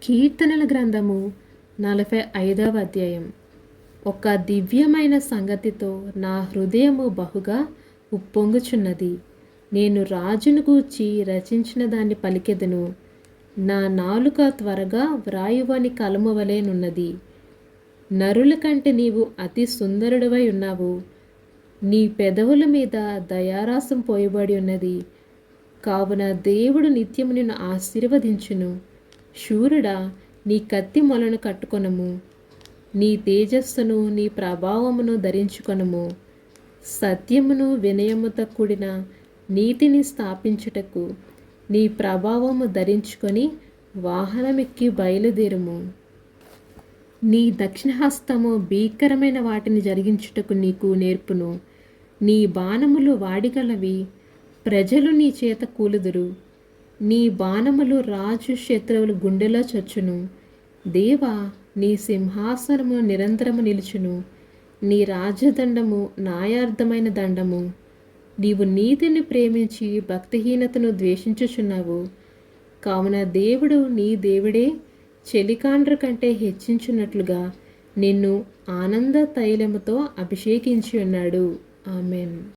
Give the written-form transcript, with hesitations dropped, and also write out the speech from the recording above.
కీర్తనల గ్రంథము 45వ అధ్యాయం. ఒక దివ్యమైన సంగతితో నా హృదయము బహుగా ఉప్పొంగుచున్నది. నేను రాజును గూర్చి రచించిన దాన్ని పలికెదను. నా నాలుక త్వరగా వ్రాయువని కలము వలెనున్నది. నరుల కంటే నీవు అతి సుందరుడవై ఉన్నావు. నీ పెదవుల మీద దయారాసం పోయబడి ఉన్నది. కావున దేవుడు నిత్యము నిన్ను ఆశీర్వదించును. శూరుడా, నీ కత్తి మొలను కట్టుకొనము. నీ తేజస్సును నీ ప్రభావమును ధరించుకొనము. సత్యమును వినయముతో కూడిన నీతిని స్థాపించుటకు నీ ప్రభావము ధరించుకొని వాహనమెక్కి బయలుదేరుము. నీ దక్షిణహస్తము భీకరమైన వాటిని జరిగించుటకు నీకు నేర్పును. నీ బాణములు వాడిగలవి, ప్రజలు నీ చేత కూలుదురు. నీ బాణములు రాజు శత్రువులు గుండెలో చొచ్చును. దేవా, నీ సింహాసనము నిరంతరము నిలుచును. నీ రాజదండము న్యాయార్థమైన దండము. నీవు నీతిని ప్రేమించి భక్తిహీనతను ద్వేషించుచున్నావు. కావున దేవుడు నీ దేవుడే చెలికాండ్ర కంటే హెచ్చించున్నట్లుగా నిన్ను ఆనంద తైలముతో అభిషేకించి ఉన్నాడు. ఆమెన్.